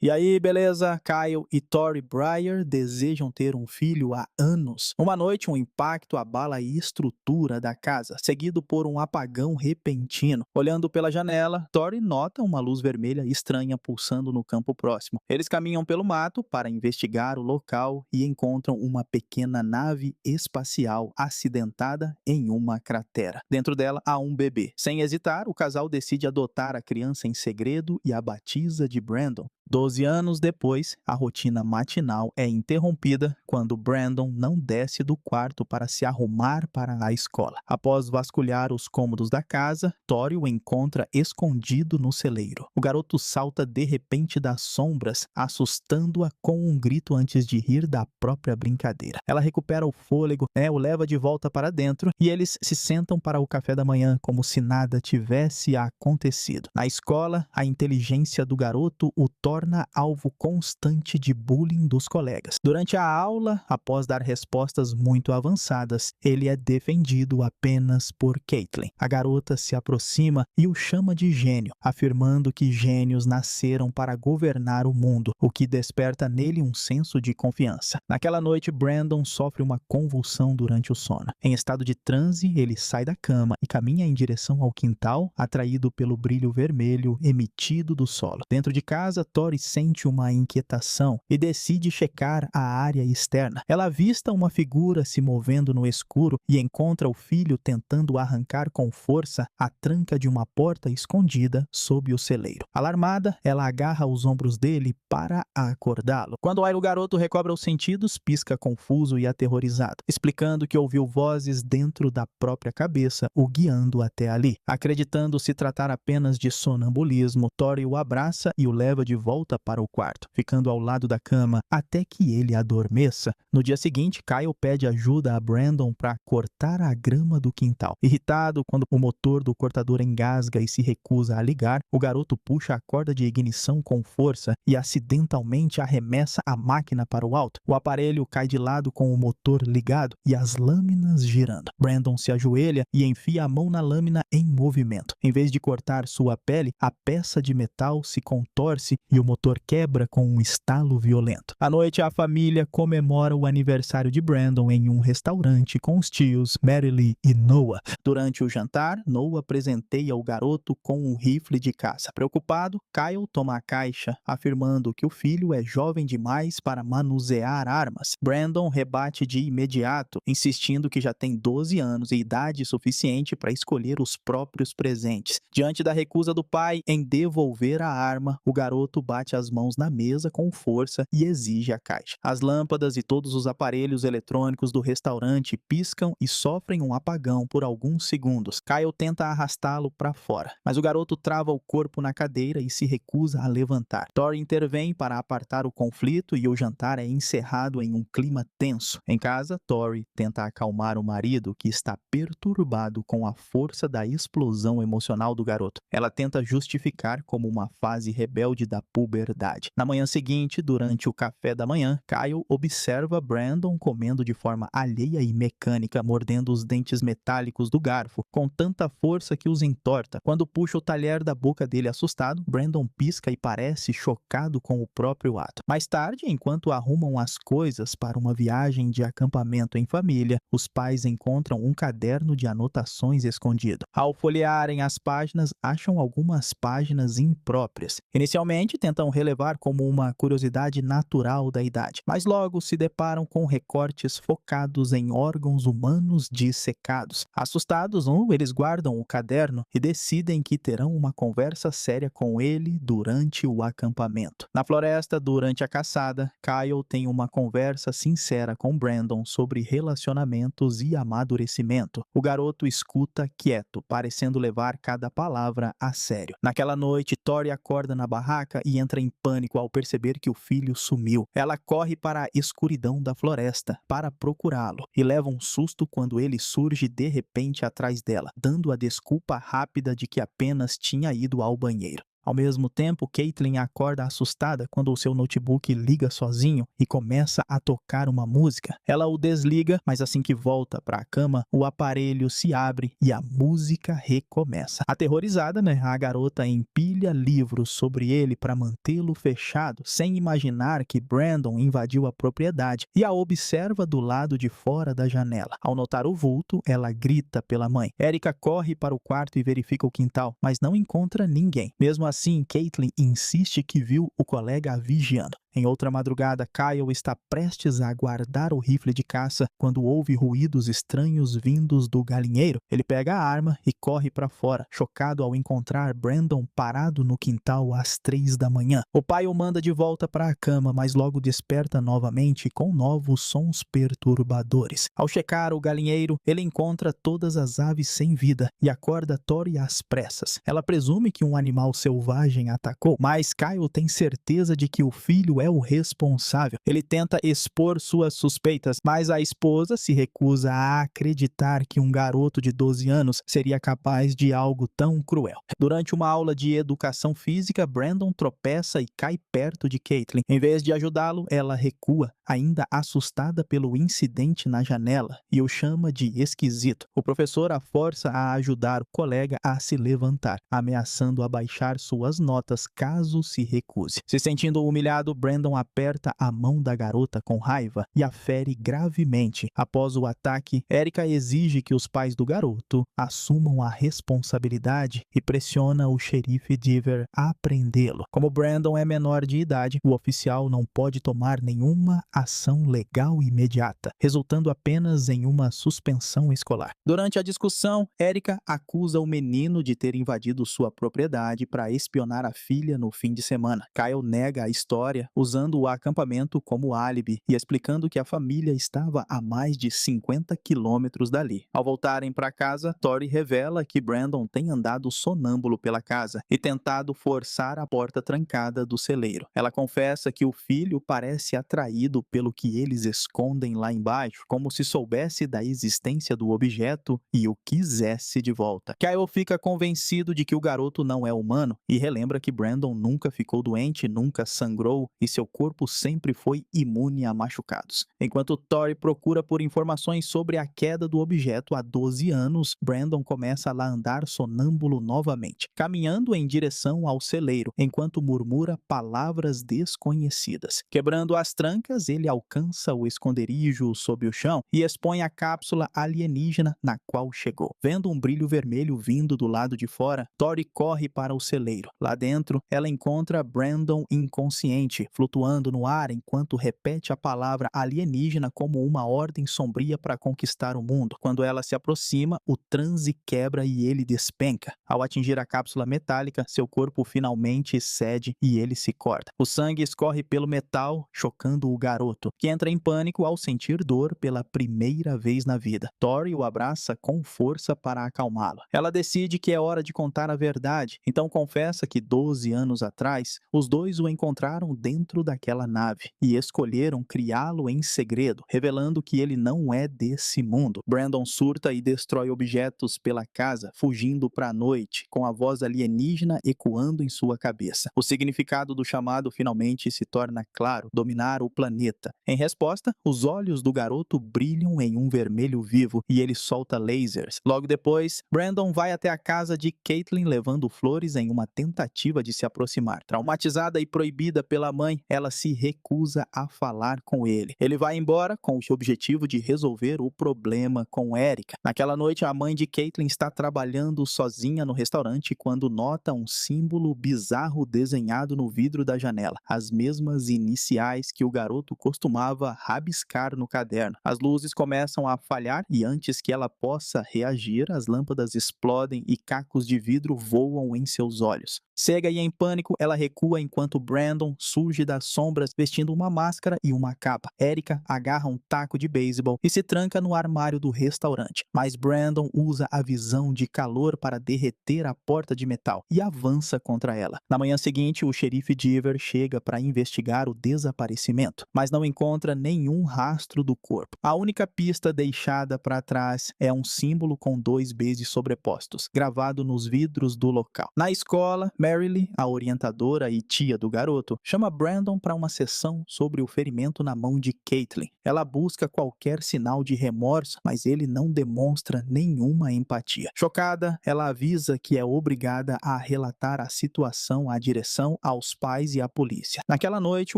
E aí, beleza? Kyle e Tori Breyer desejam ter um filho há anos. Uma noite, um impacto abala a estrutura da casa, seguido por um apagão repentino. Olhando pela janela, Tori nota uma luz vermelha estranha pulsando no campo próximo. Eles caminham pelo mato para investigar o local e encontram uma pequena nave espacial acidentada em uma cratera. Dentro dela há um bebê. Sem hesitar, o casal decide adotar a criança em segredo e a batiza de Brandon. 12 anos depois, a rotina matinal é interrompida quando Brandon não desce do quarto para se arrumar para a escola. Após vasculhar os cômodos da casa, Tori o encontra escondido no celeiro. O garoto salta de repente das sombras, assustando-a com um grito antes de rir da própria brincadeira. Ela recupera o fôlego, o leva de volta para dentro e eles se sentam para o café da manhã como se nada tivesse acontecido. Na escola, a inteligência do garoto o torna alvo constante de bullying dos colegas. Durante a aula, após dar respostas muito avançadas, ele é defendido apenas por Caitlin. A garota se aproxima e o chama de gênio, afirmando que gênios nasceram para governar o mundo, o que desperta nele um senso de confiança. Naquela noite, Brandon sofre uma convulsão durante o sono. Em estado de transe, ele sai da cama e caminha em direção ao quintal, atraído pelo brilho vermelho emitido do solo. Dentro de casa, Tori sente uma inquietação e decide checar a área externa. Ela avista uma figura se movendo no escuro e encontra o filho tentando arrancar com força a tranca de uma porta escondida sob o celeiro. Alarmada, ela agarra os ombros dele para acordá-lo. Quando o garoto recobra os sentidos, pisca confuso e aterrorizado, explicando que ouviu vozes dentro da própria cabeça o guiando até ali. Acreditando se tratar apenas de sonambulismo, Tori o abraça e o leva de volta para o quarto, ficando ao lado da cama até que ele adormeça. No dia seguinte, Kyle pede ajuda a Brandon para cortar a grama do quintal. Irritado quando o motor do cortador engasga e se recusa a ligar, o garoto puxa a corda de ignição com força e acidentalmente arremessa a máquina para o alto. O aparelho cai de lado com o motor ligado e as lâminas girando. Brandon se ajoelha e enfia a mão na lâmina em movimento. Em vez de cortar sua pele, a peça de metal se contorce e o motor quebra com um estalo violento. À noite, a família comemora o aniversário de Brandon em um restaurante com os tios Mary Lee e Noah. Durante o jantar, Noah presenteia o garoto com um rifle de caça. Preocupado, Kyle toma a caixa, afirmando que o filho é jovem demais para manusear armas. Brandon rebate de imediato, insistindo que já tem 12 anos e idade suficiente para escolher os próprios presentes. Diante da recusa do pai em devolver a arma, o garoto bate as mãos na mesa com força e exige a caixa. As lâmpadas e todos os aparelhos eletrônicos do restaurante piscam e sofrem um apagão por alguns segundos. Kyle tenta arrastá-lo para fora, mas o garoto trava o corpo na cadeira e se recusa a levantar. Tori intervém para apartar o conflito e o jantar é encerrado em um clima tenso. Em casa, Tori tenta acalmar o marido, que está perturbado com a força da explosão emocional do garoto. Ela tenta justificar como uma fase rebelde da puberdade. Na manhã seguinte, durante o café da manhã, Kyle observa Brandon comendo de forma alheia e mecânica, mordendo os dentes metálicos do garfo com tanta força que os entorta. Quando puxa o talher da boca dele assustado, Brandon pisca e parece chocado com o próprio ato. Mais tarde, enquanto arrumam as coisas para uma viagem de acampamento em família, os pais encontram um caderno de anotações escondido. Ao folhearem as páginas, acham algumas páginas impróprias. Inicialmente, tentam relevar como uma curiosidade natural da idade, mas logo se deparam com recortes focados em órgãos humanos dissecados. Assustados, eles guardam o caderno e decidem que terão uma conversa séria com ele durante o acampamento. Na floresta, durante a caçada, Kyle tem uma conversa sincera com Brandon sobre relacionamentos e amadurecimento. O garoto escuta quieto, parecendo levar cada palavra a sério. Naquela noite, Tori acorda na barraca e entra em pânico ao perceber que o filho sumiu. Ela corre para a escuridão da floresta para procurá-lo e leva um susto quando ele surge de repente atrás dela, dando a desculpa rápida de que apenas tinha ido ao banheiro. Ao mesmo tempo, Caitlin acorda assustada quando o seu notebook liga sozinho e começa a tocar uma música. Ela o desliga, mas assim que volta para a cama, o aparelho se abre e a música recomeça. Aterrorizada, a garota empilha livros sobre ele para mantê-lo fechado, sem imaginar que Brandon invadiu a propriedade, e a observa do lado de fora da janela. Ao notar o vulto, ela grita pela mãe. Erica corre para o quarto e verifica o quintal, mas não encontra ninguém. Mesmo assim, Caitlin insiste que viu o colega a vigiando. Em outra madrugada, Kyle está prestes a guardar o rifle de caça quando ouve ruídos estranhos vindos do galinheiro. Ele pega a arma e corre para fora, chocado ao encontrar Brandon parado no quintal às 3 da manhã. O pai o manda de volta para a cama, mas logo desperta novamente com novos sons perturbadores. Ao checar o galinheiro, ele encontra todas as aves sem vida e acorda Tori às pressas. Ela presume que um animal selvagem atacou, mas Kyle tem certeza de que o filho é o responsável. Ele tenta expor suas suspeitas, mas a esposa se recusa a acreditar que um garoto de 12 anos seria capaz de algo tão cruel. Durante uma aula de educação física, Brandon tropeça e cai perto de Caitlin. Em vez de ajudá-lo, ela recua, ainda assustada pelo incidente na janela, e o chama de esquisito. O professor a força a ajudar o colega a se levantar, ameaçando abaixar suas notas caso se recuse. Se sentindo humilhado, Brandon aperta a mão da garota com raiva e a fere gravemente. Após o ataque, Erica exige que os pais do garoto assumam a responsabilidade e pressiona o xerife Deaver a prendê-lo. Como Brandon é menor de idade, o oficial não pode tomar nenhuma ação legal imediata, resultando apenas em uma suspensão escolar. Durante a discussão, Erica acusa o menino de ter invadido sua propriedade para espionar a filha no fim de semana. Kyle nega a história, usando o acampamento como álibi e explicando que a família estava a mais de 50 quilômetros dali. Ao voltarem para casa, Tori revela que Brandon tem andado sonâmbulo pela casa e tentado forçar a porta trancada do celeiro. Ela confessa que o filho parece atraído pelo que eles escondem lá embaixo, como se soubesse da existência do objeto e o quisesse de volta. Kyle fica convencido de que o garoto não é humano e relembra que Brandon nunca ficou doente, nunca sangrou e seu corpo sempre foi imune a machucados. Enquanto Tori procura por informações sobre a queda do objeto há 12 anos, Brandon começa a andar sonâmbulo novamente, caminhando em direção ao celeiro, enquanto murmura palavras desconhecidas. Quebrando as trancas, ele alcança o esconderijo sob o chão e expõe a cápsula alienígena na qual chegou. Vendo um brilho vermelho vindo do lado de fora, Tori corre para o celeiro. Lá dentro, ela encontra Brandon inconsciente, flutuando no ar enquanto repete a palavra alienígena como uma ordem sombria para conquistar o mundo. Quando ela se aproxima, o transe quebra e ele despenca. Ao atingir a cápsula metálica, seu corpo finalmente cede e ele se corta. O sangue escorre pelo metal, chocando o garoto, que entra em pânico ao sentir dor pela primeira vez na vida. Tori o abraça com força para acalmá-lo. Ela decide que é hora de contar a verdade, então confessa que 12 anos atrás, os dois o encontraram dentro daquela nave e escolheram criá-lo em segredo, revelando que ele não é desse mundo. Brandon surta e destrói objetos pela casa, fugindo para a noite, com a voz alienígena ecoando em sua cabeça. O significado do chamado finalmente se torna claro: dominar o planeta. Em resposta, os olhos do garoto brilham em um vermelho vivo e ele solta lasers. Logo depois, Brandon vai até a casa de Caitlin levando flores em uma tentativa de se aproximar. Traumatizada e proibida pela mãe, ela se recusa a falar com ele. Ele vai embora com o objetivo de resolver o problema com Erica. Naquela noite, a mãe de Caitlin está trabalhando sozinha no restaurante quando nota um símbolo bizarro desenhado no vidro da janela, as mesmas iniciais que o garoto costumava rabiscar no caderno. As luzes começam a falhar e antes que ela possa reagir, as lâmpadas explodem e cacos de vidro voam em seus olhos. Cega e em pânico, ela recua enquanto Brandon surge das sombras vestindo uma máscara e uma capa. Erica agarra um taco de beisebol e se tranca no armário do restaurante, mas Brandon usa a visão de calor para derreter a porta de metal e avança contra ela. Na manhã seguinte, o xerife Deaver chega para investigar o desaparecimento, mas não encontra nenhum rastro do corpo. A única pista deixada para trás é um símbolo com 2 Bs sobrepostos, gravado nos vidros do local. Na escola, Mary Lee, a orientadora e tia do garoto, chama Brandon para uma sessão sobre o ferimento na mão de Caitlin. Ela busca qualquer sinal de remorso, mas ele não demonstra nenhuma empatia. Chocada, ela avisa que é obrigada a relatar a situação à direção, aos pais e à polícia. Naquela noite,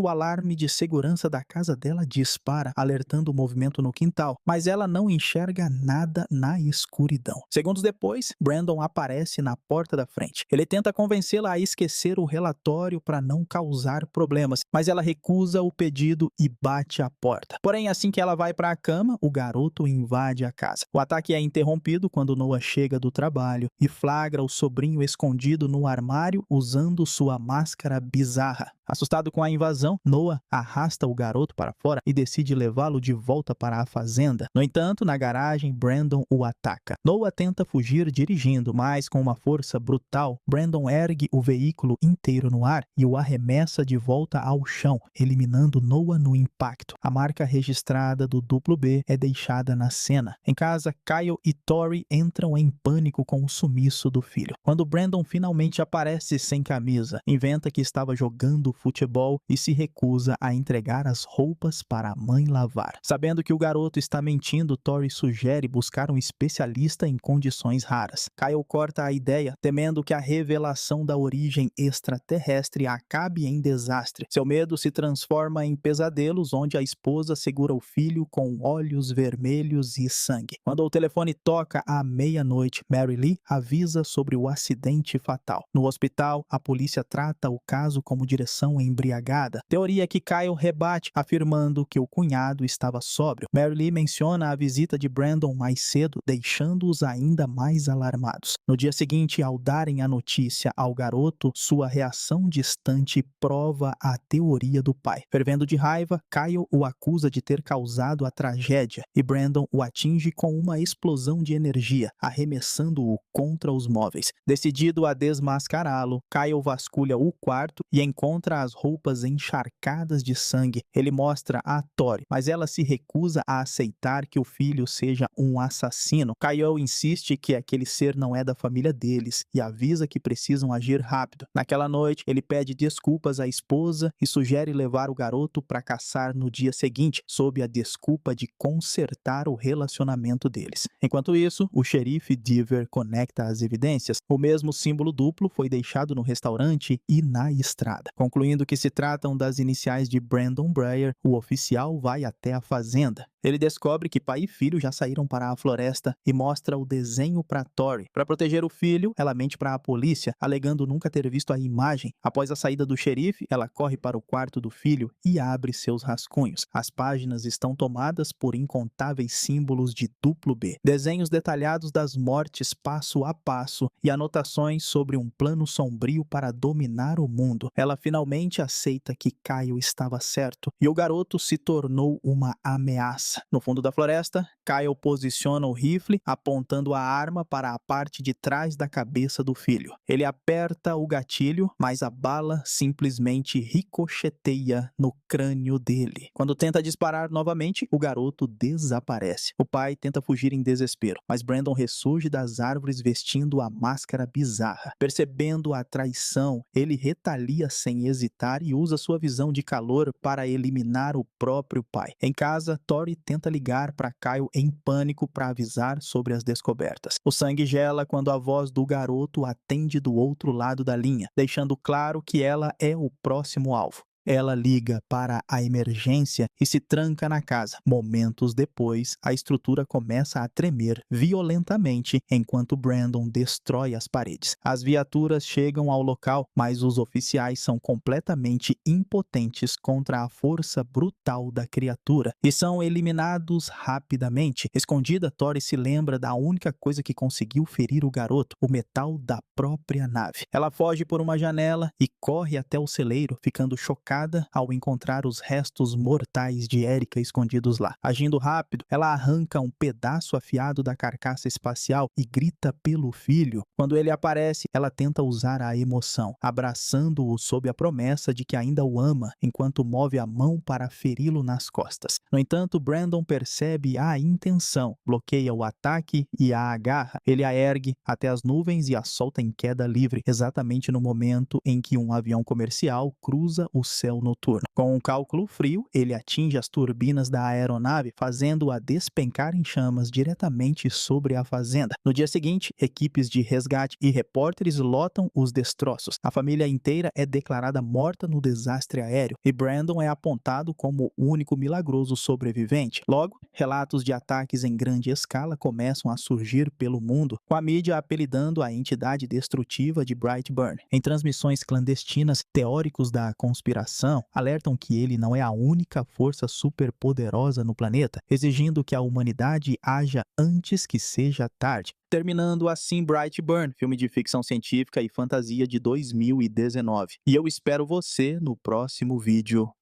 o alarme de segurança da casa dela dispara, alertando o movimento no quintal, mas ela não enxerga nada na escuridão. Segundos depois, Brandon aparece na porta da frente. Ele tenta convencê-la a esquecer o relatório para não causar problemas, mas ela recusa o pedido e bate a porta. Porém, assim que ela vai para a cama, o garoto invade a casa. O ataque é interrompido quando Noah chega do trabalho e flagra o sobrinho escondido no armário usando sua máscara bizarra. Assustado com a invasão, Noah arrasta o garoto para fora e decide levá-lo de volta para a fazenda. No entanto, na garagem, Brandon o ataca. Noah tenta fugir dirigindo, mas com uma força brutal, Brandon ergue o veículo inteiro no ar e o arremessa de volta ao chão, eliminando Noah no impacto. A marca registrada do duplo B é deixada na cena. Em casa, Kyle e Tori entram em pânico com o sumiço do filho. Quando Brandon finalmente aparece sem camisa, inventa que estava jogando futebol e se recusa a entregar as roupas para a mãe lavar. Sabendo que o garoto está mentindo, Tori sugere buscar um especialista em condições raras. Kyle corta a ideia, temendo que a revelação da origem extraterrestre acabe em desastre. Seu medo se transforma em pesadelos, onde a esposa segura o filho com olhos vermelhos e sangue. Quando o telefone toca à meia-noite, Mary Lee avisa sobre o acidente fatal. No hospital, a polícia trata o caso como direção embriagada. Teoria que Kyle rebate, afirmando que o cunhado estava sóbrio. Mary Lee menciona a visita de Brandon mais cedo, deixando-os ainda mais alarmados. No dia seguinte, ao darem a notícia ao garoto, sua reação distante prova a teoria do pai. Fervendo de raiva, Kyle o acusa de ter causado a tragédia e Brandon o atinge com uma explosão de energia, arremessando-o contra os móveis. Decidido a desmascará-lo, Kyle vasculha o quarto e encontra as roupas encharcadas de sangue. Ele mostra a Tori, mas ela se recusa a aceitar que o filho seja um assassino. Kyle insiste que aquele ser não é da família deles e avisa que precisam agir rápido. Naquela noite, ele pede desculpas à esposa e sugere levar o garoto para caçar no dia seguinte, sob a desculpa de consertar o relacionamento deles. Enquanto isso, o xerife Deaver conecta as evidências. O mesmo símbolo duplo foi deixado no restaurante e na estrada. Concluindo que se tratam das iniciais de Brandon Breyer, o oficial vai até a fazenda. Ele descobre que pai e filho já saíram para a floresta e mostra o desenho para Tori. Para proteger o filho, ela mente para a polícia, alegando nunca ter visto a imagem. Após a saída do xerife, ela corre para o quarto do filho e abre seus rascunhos. As páginas estão tomadas por incontáveis símbolos de duplo B, desenhos detalhados das mortes passo a passo e anotações sobre um plano sombrio para dominar o mundo. Ela finalmente aceita que Kyle estava certo e o garoto se tornou uma ameaça. No fundo da floresta, Kyle posiciona o rifle, apontando a arma para a parte de trás da cabeça do filho. Ele aperta o gatilho, mas a bala simplesmente ricocheteia no crânio dele. Quando tenta disparar novamente, o garoto desaparece. O pai tenta fugir em desespero, mas Brandon ressurge das árvores vestindo a máscara bizarra. Percebendo a traição, ele retalia sem hesitar e usa sua visão de calor para eliminar o próprio pai. Em casa, Tori tenta ligar para Kyle em pânico para avisar sobre as descobertas. O sangue gela quando a voz do garoto atende do outro lado da linha, deixando claro que ela é o próximo alvo. Ela liga para a emergência e se tranca na casa. Momentos depois, a estrutura começa a tremer violentamente enquanto Brandon destrói as paredes. As viaturas chegam ao local, mas os oficiais são completamente impotentes contra a força brutal da criatura e são eliminados rapidamente. Escondida, Tori se lembra da única coisa que conseguiu ferir o garoto, o metal da própria nave. Ela foge por uma janela e corre até o celeiro, ficando chocada chocada ao encontrar os restos mortais de Erika escondidos lá. Agindo rápido, ela arranca um pedaço afiado da carcaça espacial e grita pelo filho. Quando ele aparece, ela tenta usar a emoção, abraçando-o sob a promessa de que ainda o ama, enquanto move a mão para feri-lo nas costas. No entanto, Brandon percebe a intenção, bloqueia o ataque e a agarra. Ele a ergue até as nuvens e a solta em queda livre, exatamente no momento em que um avião comercial cruza o céu noturno. Com um cálculo frio, ele atinge as turbinas da aeronave, fazendo-a despencar em chamas diretamente sobre a fazenda. No dia seguinte, equipes de resgate e repórteres lotam os destroços. A família inteira é declarada morta no desastre aéreo e Brandon é apontado como o único milagroso sobrevivente. Logo, relatos de ataques em grande escala começam a surgir pelo mundo, com a mídia apelidando a entidade destrutiva de Brightburn. Em transmissões clandestinas, teóricos da conspiração alertam que ele não é a única força superpoderosa no planeta, exigindo que a humanidade haja antes que seja tarde. Terminando assim Brightburn, filme de ficção científica e fantasia de 2019. E eu espero você no próximo vídeo.